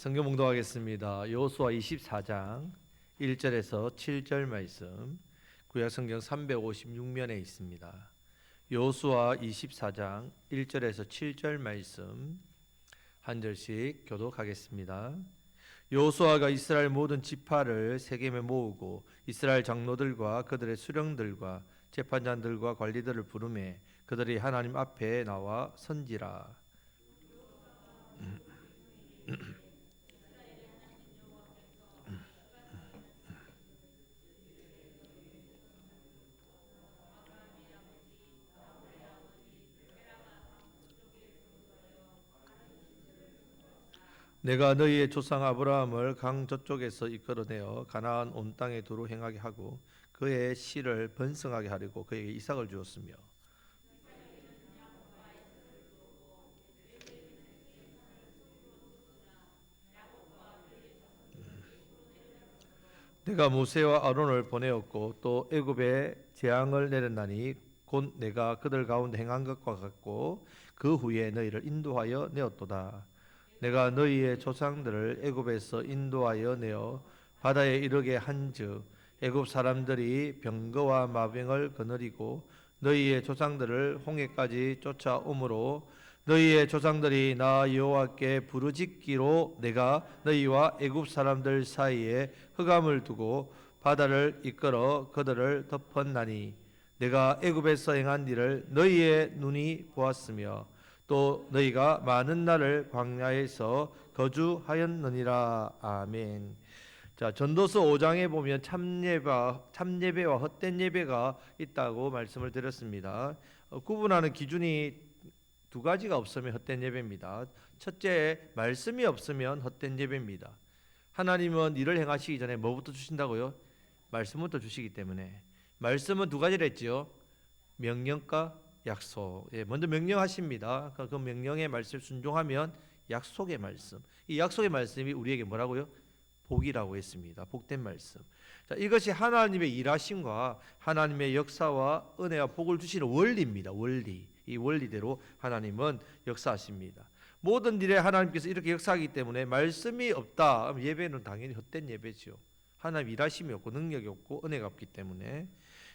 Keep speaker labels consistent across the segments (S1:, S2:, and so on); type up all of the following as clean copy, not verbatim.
S1: 성경 봉독하겠습니다. 여호수아 24장 1절에서 7절 말씀, 구약 성경 356면에 있습니다. 여호수아 24장 1절에서 7절 말씀 한 절씩 교독하겠습니다. 여호수아가 이스라엘 모든 지파를 세겜에 모으고 이스라엘 장로들과 그들의 수령들과 재판장들과 관리들을 부르매 그들이 하나님 앞에 나와 선지라. 내가 너희의 조상 아브라함을 강 저쪽에서 이끌어내어 가나안 온 땅에 두루 행하게 하고 그의 씨를 번성하게 하려고 그에게 이삭을 주었으며 내가 모세와 아론을 보내었고 또 애굽에 재앙을 내렸나니 곧 내가 그들 가운데 행한 것과 같고 그 후에 너희를 인도하여 내었도다. 내가 너희의 조상들을 애굽에서 인도하여 내어 바다에 이르게 한즉 애굽 사람들이 병거와 마병을 거느리고 너희의 조상들을 홍해까지 쫓아오므로 너희의 조상들이 나 여호와께 부르짖기로 내가 너희와 애굽 사람들 사이에 흑암을 두고 바다를 이끌어 그들을 덮었나니 내가 애굽에서 행한 일을 너희의 눈이 보았으며 또 너희가 많은 날을 광야에서 거주하였느니라. 아멘. 자, 전도서 5장에 보면 참예배와 헛된 예배가 있다고 말씀을 드렸습니다. 구분하는 기준이 두 가지가 없으면 헛된 예배입니다. 첫째, 말씀이 없으면 헛된 예배입니다. 하나님은 일을 행하시기 전에 뭐부터 주신다고요? 말씀부터 주시기 때문에. 말씀은 두 가지를 했지요. 명령과 약속. 먼저 명령하십니다. 그 명령의 말씀 순종하면 약속의 말씀. 이 약속의 말씀이 우리에게 뭐라고요? 복이라고 했습니다. 복된 말씀. 자, 이것이 하나님의 일하심과 하나님의 역사와 은혜와 복을 주시는 원리입니다. 원리. 이 원리대로 하나님은 역사하십니다. 모든 일에 하나님께서 이렇게 역사하기 때문에 말씀이 없다. 예배는 당연히 헛된 예배지요. 하나님 일하심이 없고 능력이 없고 은혜가 없기 때문에.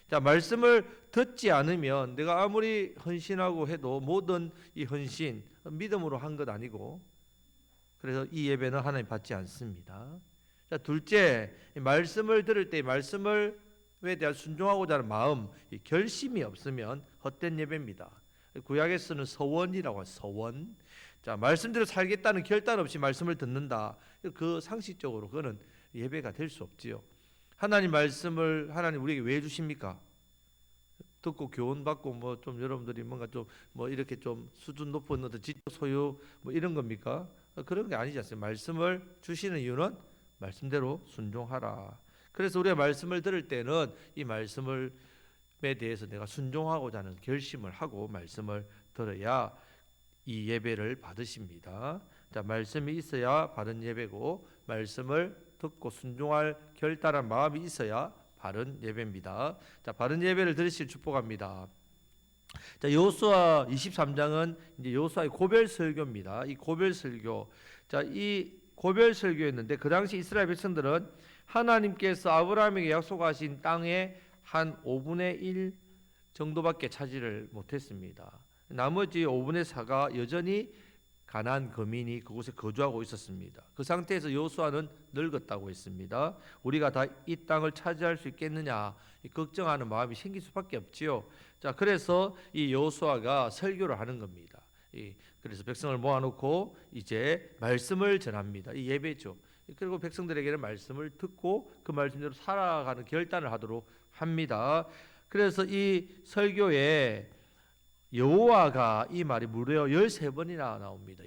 S1: 자, 말씀을 듣지 않으면 내가 아무리 헌신하고 해도 모든 이 헌신 믿음으로 한 것 아니고, 그래서 이 예배는 하나님 받지 않습니다. 자, 둘째, 말씀을 들을 때 말씀에 대한 순종하고자 하는 마음, 이 결심이 없으면 헛된 예배입니다. 구약에서는 서원이라고 하죠. 서원. 자, 말씀대로 살겠다는 결단 없이 말씀을 듣는다. 그 상식적으로 그거는 예배가 될 수 없지요. 하나님 말씀을 하나님 우리에게 왜 주십니까? 듣고 교훈 받고 뭐 좀 여러분들이 뭔가 좀 뭐 이렇게 좀 수준 높은 어떤 지적 소유 뭐 이런 겁니까? 그런 게 아니지 않습니까? 말씀을 주시는 이유는 말씀대로 순종하라. 그래서 우리가 말씀을 들을 때는 이 말씀에 대해서 내가 순종하고자 하는 결심을 하고 말씀을 들어야 이 예배를 받으십니다. 자, 말씀이 있어야 바른 예배고 말씀을 듣고 순종할 결단한 마음이 있어야 바른 예배입니다. 자, 바른 예배를 드리실 축복합니다. 자, 여호수아 23장은 이제 여호수아의 고별 설교입니다. 이 고별 설교. 자, 이 고별 설교였는데 그 당시 이스라엘 백성들은 하나님께서 아브라함에게 약속하신 땅의 한 5분의 1 정도밖에 차지를 못했습니다. 나머지 5분의 4가 여전히 가나안 거민이 그곳에 거주하고 있었습니다. 그 상태에서 여호수아는 늙었다고 했습니다. 우리가 다 이 땅을 차지할 수 있겠느냐 걱정하는 마음이 생길 수밖에 없지요. 자, 그래서 이 여호수아가 설교를 하는 겁니다. 그래서 백성을 모아놓고 이제 말씀을 전합니다. 이 예배죠. 그리고 백성들에게는 말씀을 듣고 그 말씀대로 살아가는 결단을 하도록 합니다. 그래서 이 설교에 여호와가 이 말이 무려 13번이나 나옵니다.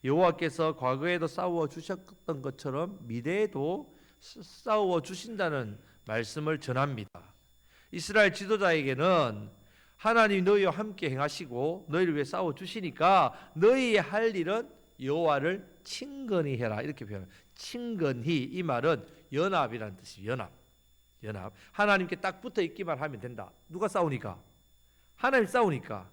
S1: 여호와께서 과거에도 싸워 주셨던 것처럼 미래에도 싸워 주신다는 말씀을 전합니다. 이스라엘 지도자에게는 하나님 너희와 함께 행하시고 너희를 위해 싸워 주시니까 너희의 할 일은 여호와를 친근히 해라 이렇게 표현합니다. 친근히, 이 말은 연합이라는 뜻이에요. 연합. 하나님께 딱 붙어 있기만 하면 된다. 누가 싸우니까? 하나님 싸우니까.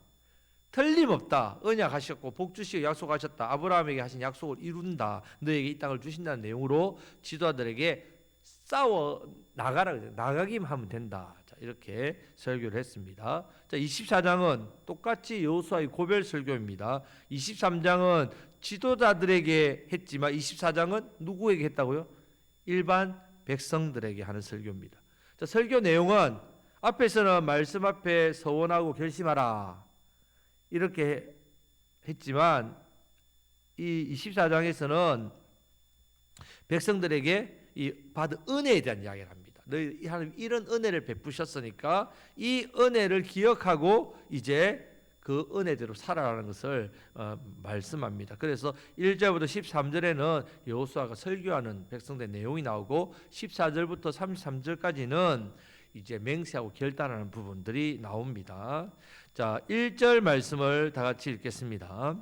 S1: 틀림없다. 언약하셨고 복 주시고 약속하셨다. 아브라함에게 하신 약속을 이룬다. 너에게 이 땅을 주신다는 내용으로 지도자들에게 싸워 나가라. 나가기만 하면 된다. 자, 이렇게 설교를 했습니다. 자, 24장은 똑같이 여호수아의 고별 설교입니다. 23장은 지도자들에게 했지만 24장은 누구에게 했다고요? 일반 백성들에게 하는 설교입니다. 자, 설교 내용은 앞에서는 말씀 앞에 서원하고 결심하라 이렇게 했지만 이 24장에서는 백성들에게 이 받은 은혜에 대한 이야기를 합니다. 너희 하나님 이런 은혜를 베푸셨으니까 이 은혜를 기억하고 이제 그 은혜대로 살아가는 것을 말씀합니다. 그래서 1절부터 13절에는 여호수아가 설교하는 백성들의 내용이 나오고 14절부터 33절까지는 이제 맹세하고 결단하는 부분들이 나옵니다. 자, 1절 말씀을 다 같이 읽겠습니다.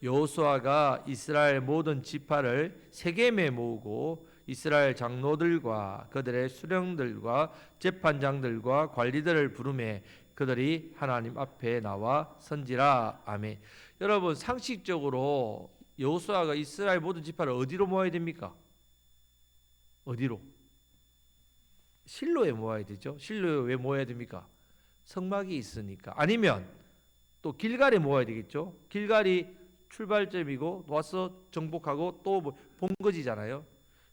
S1: 여호수아가 이스라엘 모든 지파를 세겜에 모으고 이스라엘 장로들과 그들의 수령들과 재판장들과 관리들을 부르매 그들이 하나님 앞에 나와 선지라. 아멘. 여러분, 상식적으로 여호수아가 이스라엘 모든 지파를 어디로 모아야 됩니까? 어디로? 실로에 모아야 되죠. 실로에 왜 모아야 됩니까? 성막이 있으니까. 아니면 또 길갈에 모아야 되겠죠. 길갈이 출발점이고 와서 정복하고 또 본거지잖아요.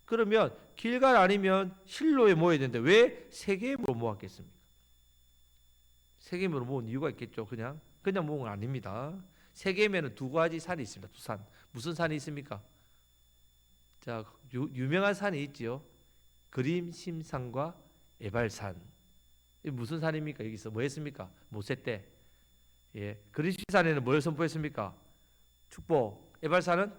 S1: 그러면 길갈 아니면 실로에 모아야 되는데 왜 세겜으로 모았겠습니까? 세겜으로 모은 이유가 있겠죠. 그냥 모은 건 아닙니다. 세겜에는 두 가지 산이 있습니다. 두 산. 무슨 산이 있습니까? 자, 유명한 산이 있지요. 그림심산과 에발산. 이 무슨 산입니까? 여기서 뭐 했습니까? 모세 때. 예. 그림심산에는 뭘 선포했습니까? 축복. 에발산은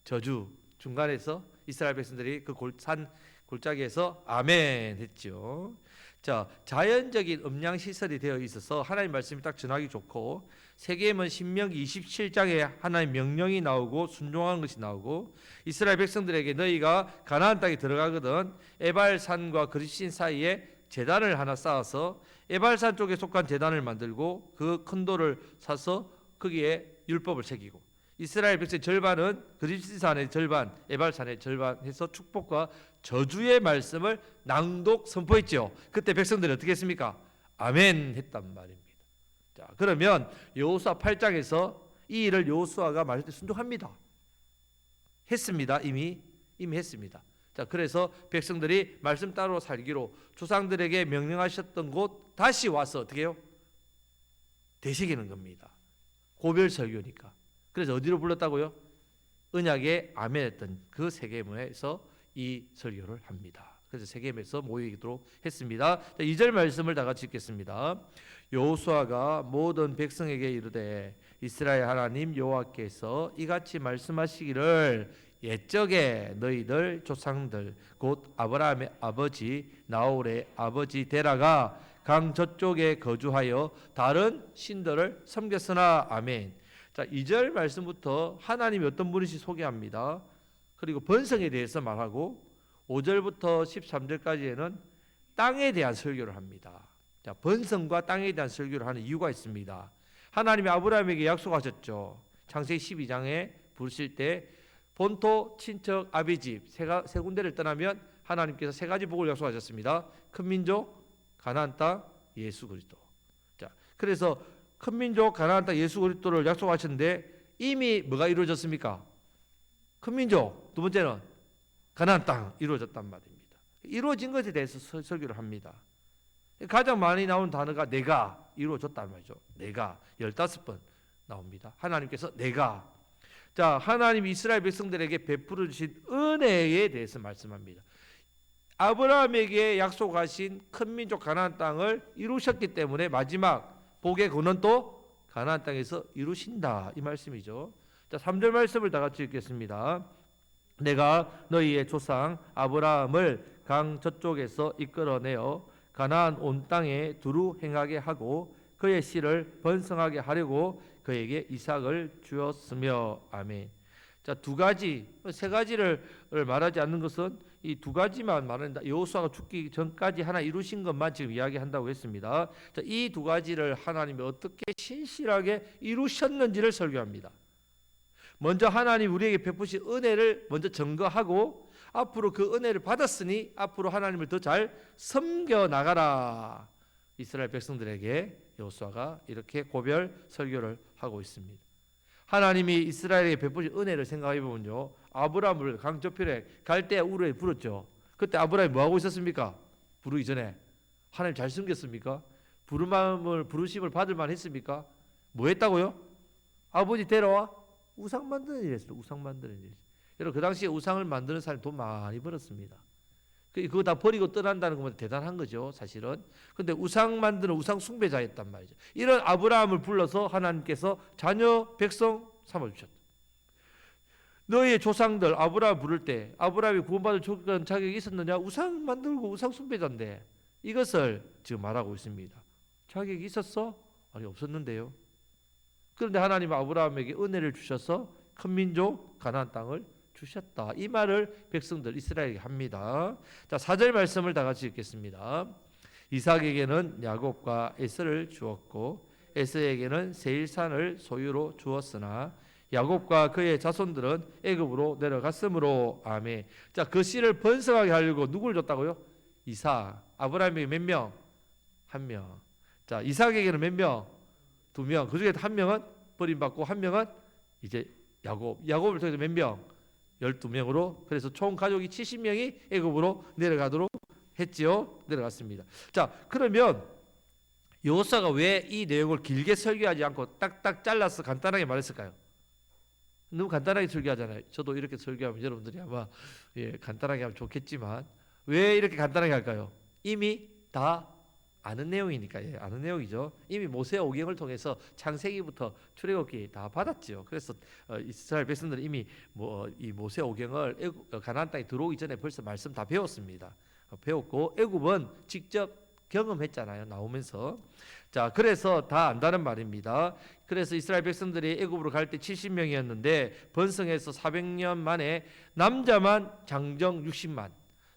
S1: 저주. 중간에서 이스라엘 백성들이 그 산 골짜기에서 아멘 했죠. 자, 자연적인 음량 시설이 되어 있어서 하나님 말씀이 딱 전하기 좋고, 세겜은 신명기 27장에 하나님 명령이 나오고 순종하는 것이 나오고, 이스라엘 백성들에게 너희가 가나안 땅에 들어가거든 에발산과 그리신 사이에 제단을 하나 쌓아서 에발산 쪽에 속한 제단을 만들고 그 큰 돌을 사서 거기에 율법을 새기고, 이스라엘 백성의 절반은 그리신산의 절반, 에발산의 절반 해서 축복과 저주의 말씀을 낭독 선포했죠. 그때 백성들이 어떻게 했습니까? 아멘 했단 말입니다. 자, 그러면 여호수아 8장에서 이 일을 여호수아가 말할 때 순종합니다. 했습니다. 이미 했습니다. 자, 그래서 백성들이 말씀 따로 살기로 조상들에게 명령하셨던 곳 다시 와서 어떻게 해요? 되새기는 겁니다. 고별 설교니까. 그래서 어디로 불렀다고요? 언약에 아멘했던 그 세겜에서 이 설교를 합니다. 그래서 세겜에서 모이도록 했습니다. 2절 말씀을 다 같이 읽겠습니다. 여호수아가 모든 백성에게 이르되 이스라엘 하나님 여호와께서 이같이 말씀하시기를 옛적에 너희들 조상들 곧 아브라함의 아버지 나홀의 아버지 데라가 강 저쪽에 거주하여 다른 신들을 섬겼으나. 아멘. 자, 2절 말씀부터 하나님이 어떤 분이신지 소개합니다. 그리고 번성에 대해서 말하고 5절부터 13절까지에는 땅에 대한 설교를 합니다. 자, 번성과 땅에 대한 설교를 하는 이유가 있습니다. 하나님이 아브라함에게 약속하셨죠. 창세기 12장에 부르실 때 본토, 친척, 아비집 세 군데를 떠나면 하나님께서 세 가지 복을 약속하셨습니다. 큰 민족, 가나안 땅, 예수 그리스도. 자, 그래서 큰 민족 가나안 땅 예수 그리스도를 약속하셨는데 이미 뭐가 이루어졌습니까? 큰 민족. 두 번째는 가나안 땅 이루어졌단 말입니다. 이루어진 것에 대해서 설교를 합니다. 가장 많이 나오는 단어가 내가 이루어졌단 말이죠. 내가 15번 나옵니다. 하나님께서 내가. 자, 하나님 이스라엘 백성들에게 베풀어 주신 은혜에 대해서 말씀합니다. 아브라함에게 약속하신 큰 민족 가나안 땅을 이루셨기 때문에 마지막 복의 근원 또 가나안 땅에서 이루신다 이 말씀이죠. 자, 3절 말씀을 다 같이 읽겠습니다. 내가 너희의 조상 아브라함을 강 저쪽에서 이끌어내어 가나안 온 땅에 두루 행하게 하고 그의 씨를 번성하게 하려고 그에게 이삭을 주었으며. 아멘. 자, 두 가지, 세 가지를 말하지 않는 것은 이 두 가지만 말한다. 여호수아가 죽기 전까지 하나 이루신 것만 지금 이야기한다고 했습니다. 자, 이 두 가지를 하나님이 어떻게 신실하게 이루셨는지를 설교합니다. 먼저 하나님 우리에게 베푸신 은혜를 먼저 증거하고 앞으로 그 은혜를 받았으니 앞으로 하나님을 더 잘 섬겨 나가라. 이스라엘 백성들에게 여호수아가 이렇게 고별 설교를 하고 있습니다. 하나님이 이스라엘에게 베푸신 은혜를 생각해 보면요, 아브라함을 강저편에 갈대 우르에 불었죠. 그때 아브라함이 뭐 하고 있었습니까? 부르기 전에 하나님 잘 숨겼습니까? 부르심을 받을 만했습니까? 뭐 했다고요? 아버지 데려와 우상 만드는 일 했어요. 우상 만드는 일. 여러분, 그 당시에 우상을 만드는 사람이 돈 많이 벌었습니다. 그거 다 버리고 떠난다는 것만 대단한 거죠, 사실은. 근데 우상 만드는 우상 숭배자였단 말이죠. 이런 아브라함을 불러서 하나님께서 자녀 백성 삼아 주셨다. 너희의 조상들 아브라함 부를 때 아브라함이 구원받을 조건 자격이 있었느냐? 우상 만들고 우상 숭배자인데 이것을 지금 말하고 있습니다. 자격이 있었어? 아니, 없었는데요. 그런데 하나님은 아브라함에게 은혜를 주셔서 큰 민족 가나안 땅을 주셨다. 이 말을 백성들 이스라엘에게 합니다. 자, 4절 말씀을 다 같이 읽겠습니다. 이삭에게는 야곱과 에서를 주었고 에서에게는 세일산을 소유로 주었으나 야곱과 그의 자손들은 애굽으로 내려갔으므로. 아멘. 자, 그 씨를 번성하게 하려고 누구를 줬다고요? 이삭. 아브라함에게 몇 명? 한 명. 자, 이삭에게는 몇 명? 두 명. 그 중에 한 명은 버림받고 한 명은 이제 야곱을 통해서 몇 명? 12명으로. 그래서 총 가족이 70명이 애굽으로 내려가도록 했지요. 내려갔습니다. 자, 그러면 여호수아가 왜 이 내용을 길게 설교하지 않고 딱딱 잘라서 간단하게 말했을까요? 너무 간단하게 설교하잖아요. 저도 이렇게 설교하면 여러분들이 아마 간단하게 하면 좋겠지만 왜 이렇게 간단하게 할까요? 이미 다 아는 내용이니까. 아는 내용이죠. 이미 모세 오경을 통해서 창세기부터 출애굽기 다 받았죠. 그래서 이스라엘 백성들은 이미 이 모세 오경을 가나안 땅에 들어오기 전에 벌써 말씀 다 배웠습니다. 배웠고 애굽은 직접 경험했잖아요. 나오면서. 자, 그래서 다 안다는 말입니다. 그래서 이스라엘 백성들이 애굽으로 갈 때 70명이었는데 번성해서 400년 만에 남자만 장정 60만,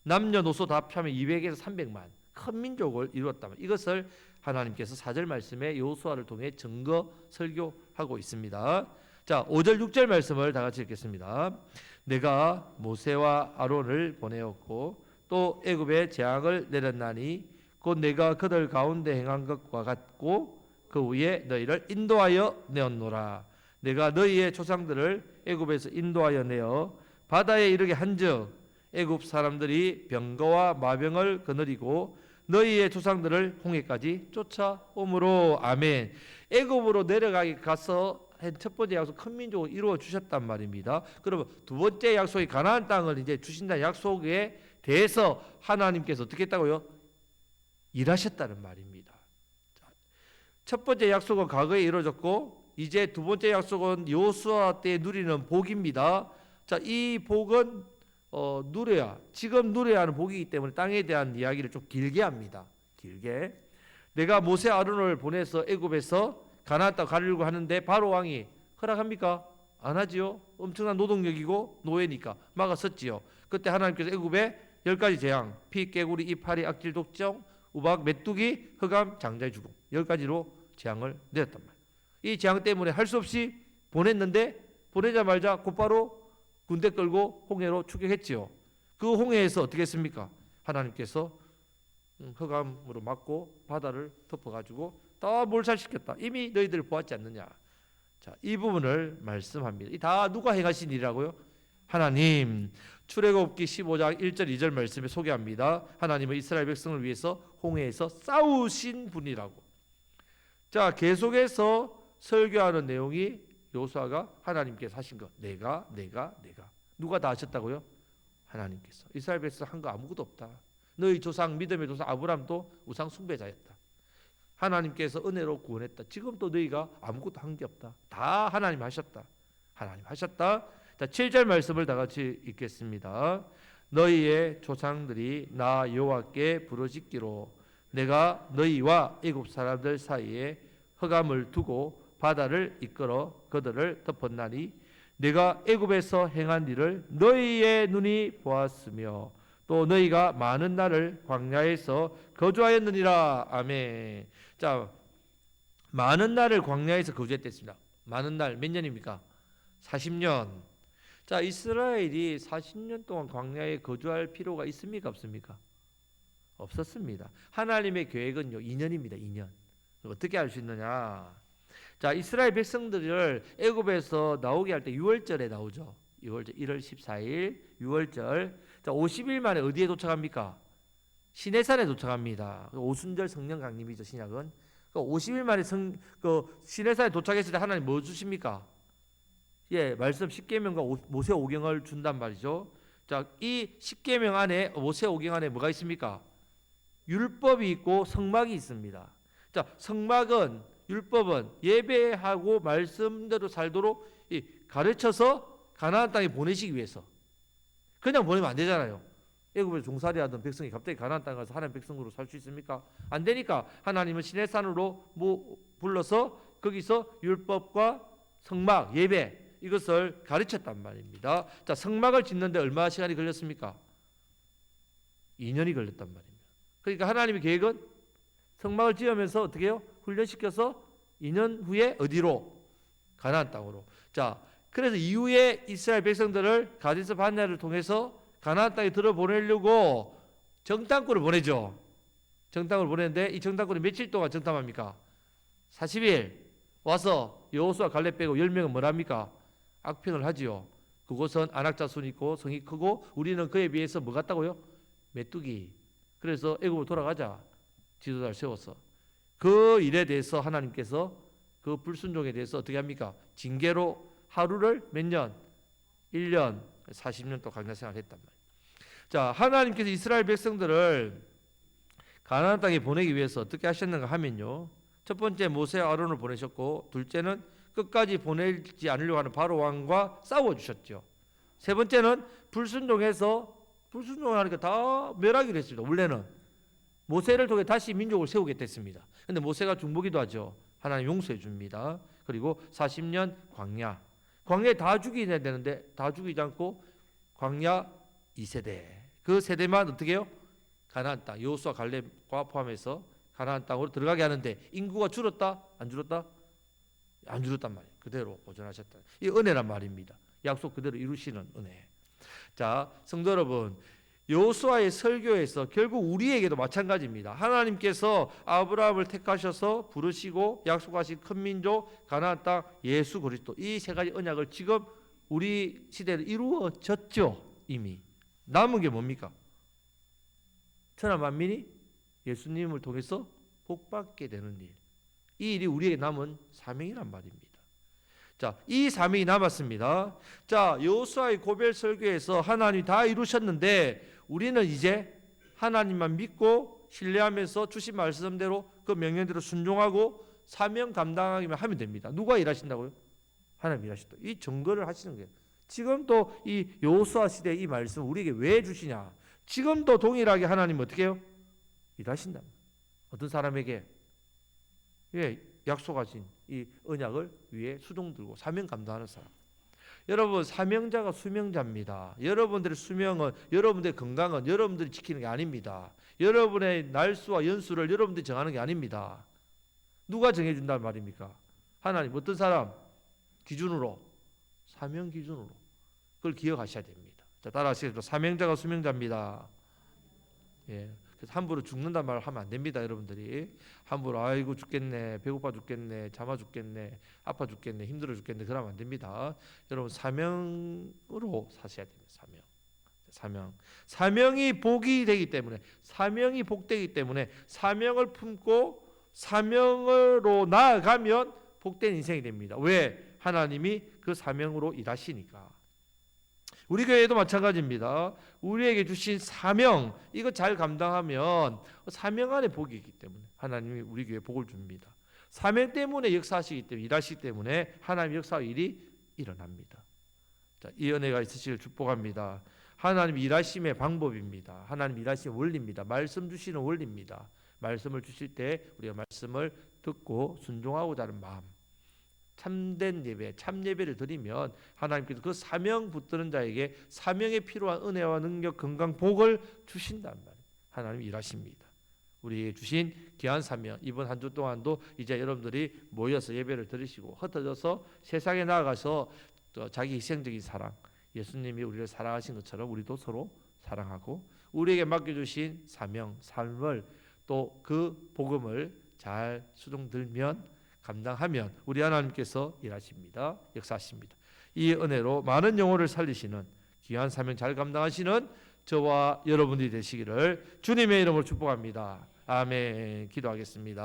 S1: 남녀노소 다 합하면 200에서 300만 큰 민족을 이루었다. 이것을 하나님께서 4절 말씀에 여호수아를 통해 증거 설교하고 있습니다. 자, 5절 6절 말씀을 다 같이 읽겠습니다. 내가 모세와 아론을 보내었고 또 애굽에 재앙을 내렸나니 곧 내가 그들 가운데 행한 것과 같고 그 후에 너희를 인도하여 내었노라. 내가 너희의 조상들을 애굽에서 인도하여 내어 바다에 이르게 한즉 애굽 사람들이 병거와 마병을 거느리고 너희의 조상들을 홍해까지 쫓아오므로. 아멘. 애굽으로 내려가기 가서 첫 번째 약속 큰 민족을 이루어 주셨단 말입니다. 그러면 두 번째 약속이 가나안 땅을 이제 주신다는 약속에 대해서 하나님께서 어떻게 했다고요? 일하셨다는 말입니다. 첫 번째 약속은 과거에 이루어졌고 이제 두 번째 약속은 여호수아 때 누리는 복입니다. 자, 이 복은 누려야, 지금 누려야 하는 복이기 때문에 땅에 대한 이야기를 좀 길게 합니다. 길게. 내가 모세 아론을 보내서 애굽에서 가나안 땅 가려고 하는데 바로 왕이 허락합니까? 안 하지요. 엄청난 노동력이고 노예니까 막았었지요. 그때 하나님께서 애굽에 10가지 재앙, 피, 깨구리, 이파리, 악질, 독정, 우박, 메뚜기, 흑암, 장자의 죽음 10가지로 재앙을 내렸단 말이에요. 이 재앙 때문에 할 수 없이 보냈는데 보내자마자 곧바로 군대 끌고 홍해로 추격했지요. 그 홍해에서 어떻게 했습니까? 하나님께서 흑암으로 막고 바다를 덮어가지고 다 몰살시켰다. 이미 너희들 보았지 않느냐. 자, 이 부분을 말씀합니다. 이 다 누가 행하신 일이라고요? 하나님. 출애굽기 15장 1절 2절 말씀에 소개합니다. 하나님은 이스라엘 백성을 위해서 홍해에서 싸우신 분이라고. 자, 계속해서 설교하는 내용이 여호수아가 하나님께서 하신 것. 내가 누가 다 하셨다고요? 하나님께서. 이스라엘 백성 한 거 아무것도 없다. 너희 조상 믿음의 조상 아브라함도 우상 숭배자였다. 하나님께서 은혜로 구원했다. 지금도 너희가 아무것도 한 게 없다. 다 하나님 하셨다. 하나님 하셨다. 자, 7절 말씀을 다 같이 읽겠습니다. 너희의 조상들이 나 여호와께 부르짖기로 내가 너희와 애굽 사람들 사이에 흑암을 두고 바다를 이끌어 그들을 덮었나니 내가 애굽에서 행한 일을 너희의 눈이 보았으며 또 너희가 많은 날을 광야에서 거주하였느니라. 아멘. 자, 많은 날을 광야에서 거주했댔습니다. 많은 날 몇 년입니까? 40년. 자, 이스라엘이 40년 동안 광야에 거주할 필요가 있습니까? 없습니까? 없었습니다. 하나님의 계획은요, 2년입니다. 2년. 어떻게 알 수 있느냐? 자, 이스라엘 백성들을 애굽에서 나오게 할 때 6월절에 나오죠. 6월절 1월 14일 6월절. 자, 50일 만에 어디에 도착합니까? 시내산에 도착합니다. 오순절 성령 강림이죠, 신약은. 50일 만에 시내산에 도착했을 때 하나님 뭐 주십니까? 예, 말씀 10계명과 모세 오경을 준단 말이죠. 자, 이 10계명 안에 모세 오경 안에 뭐가 있습니까? 율법이 있고 성막이 있습니다. 자, 성막은 율법은 예배하고 말씀대로 살도록 가르쳐서 가나안 땅에 보내시기 위해서. 그냥 보내면 안 되잖아요. 애굽에 종살이하던 백성이 갑자기 가나안 땅에 가서 하나님 백성으로 살 수 있습니까? 안 되니까 하나님은 시내산으로 불러서 거기서 율법과 성막, 예배 이것을 가르쳤단 말입니다. 자, 성막을 짓는데 얼마나 시간이 걸렸습니까? 2년이 걸렸단 말입니다. 그러니까 하나님의 계획은 성막을 지으면서 어떻게 해요? 훈련시켜서 2년 후에 어디로? 가나안 땅으로. 자, 그래서 이후에 이스라엘 백성들을 가데스 바네아를 통해서 가나안 땅에 들어보내려고 정탐꾼을 보내죠. 정탐꾼을 보내는데 이 정탐꾼이 며칠 동안 정탐합니까? 40일 와서 여호수아 갈렙 빼고 10명은 뭐랍니까? 악평을 하지요. 그곳은 안악자손이 있고 성이 크고 우리는 그에 비해서 뭐 같다고요? 메뚜기. 그래서 애굽으로 돌아가자. 지도자를 세웠어. 그 일에 대해서 하나님께서 그 불순종에 대해서 어떻게 합니까? 징계로 하루를 몇 년? 1년, 40년 동안 광야 생활을 했단 말이에요. 자, 하나님께서 이스라엘 백성들을 가나안 땅에 보내기 위해서 어떻게 하셨는가 하면요. 첫 번째 모세와 아론을 보내셨고, 둘째는 끝까지 보내지 않으려고 하는 바로 왕과 싸워주셨죠. 세 번째는 불순종하니까 다 멸하기로 했습니다. 원래는 모세를 통해 다시 민족을 세우겠다 했습니다. 그런데 모세가 중보기도 하죠. 하나님 용서해 줍니다. 그리고 40년 광야에 다 죽이야 되는데 다 죽이지 않고 광야 2세대. 그 세대만 어떻게 해요? 가나안 땅, 여호수아 갈렙과 포함해서 가나안 땅으로 들어가게 하는데 인구가 줄었다? 안 줄었다? 안 줄었단 말이에요. 그대로 보존하셨다. 이 은혜란 말입니다. 약속 그대로 이루시는 은혜. 자, 성도 여러분, 여호수아의 설교에서 결국 우리에게도 마찬가지입니다. 하나님께서 아브라함을 택하셔서 부르시고 약속하신 큰 민족 가나안 땅 예수 그리스도 이 세 가지 언약을 지금 우리 시대에 이루어졌죠. 이미 남은 게 뭡니까? 천하 만민이 예수님을 통해서 복받게 되는 일. 이 일이 우리에게 남은 사명이란 말입니다. 자, 이 사명이 남았습니다. 자, 여호수아의 고별 설교에서 하나님이 다 이루셨는데 우리는 이제 하나님만 믿고 신뢰하면서 주신 말씀대로 그 명령대로 순종하고 사명 감당하기만 하면 됩니다. 누가 일하신다고요? 하나님 일하신다. 이 증거를 하시는 거예요. 지금도 이 여호수아 시대 이 말씀 우리에게 왜 주시냐? 지금도 동일하게 하나님 어떻게 해요? 일하신다. 어떤 사람에게 약속하신 이 언약을 위해 수동 들고 사명 감당하는 사람. 여러분, 사명자가 수명자입니다. 여러분들의 수명은, 여러분들의 건강은 여러분들이 지키는 게 아닙니다. 여러분의 날수와 연수를 여러분들이 정하는 게 아닙니다. 누가 정해준단 말입니까? 하나님. 어떤 사람? 기준으로, 사명 기준으로. 그걸 기억하셔야 됩니다. 자, 따라하시겠습니다. 사명자가 수명자입니다. 예. 그래서 함부로 죽는단 말을 하면 안 됩니다. 여러분들이 함부로 아이고 죽겠네, 배고파 죽겠네, 잠아 죽겠네, 아파 죽겠네, 힘들어 죽겠네 그러면 안 됩니다. 여러분 사명으로 사셔야 됩니다. 사명이 복이 되기 때문에, 사명이 복되기 때문에 사명을 품고 사명으로 나아가면 복된 인생이 됩니다. 왜? 하나님이 그 사명으로 일하시니까. 우리 교회도 마찬가지입니다. 우리에게 주신 사명, 이거 잘 감당하면 사명 안에 복이 있기 때문에 하나님이 우리 교회에 복을 줍니다. 사명 때문에 역사하시기 때문에, 일하시기 때문에 하나님의 역사 일이 일어납니다. 자, 이 은혜가 있으시길 축복합니다. 하나님 일하심의 방법입니다. 하나님 일하심의 원리입니다. 말씀 주시는 원리입니다. 말씀을 주실 때 우리가 말씀을 듣고 순종하고자 하는 마음, 참된 예배, 참 예배를 드리면 하나님께서 그 사명 붙드는 자에게 사명에 필요한 은혜와 능력, 건강, 복을 주신단 말이에요. 하나님 일하십니다. 우리에게 주신 귀한 사명, 이번 한 주 동안도 이제 여러분들이 모여서 예배를 드리시고 흩어져서 세상에 나아가서 또 자기 희생적인 사랑, 예수님이 우리를 사랑하신 것처럼 우리도 서로 사랑하고 우리에게 맡겨주신 사명, 삶을 또 그 복음을 잘 수종들면 감당하면 우리 하나님께서 일하십니다. 역사하십니다. 이 은혜로 많은 영혼을 살리시는 귀한 사명 잘 감당하시는 저와 여러분이 되시기를 주님의 이름으로 축복합니다. 아멘. 기도하겠습니다.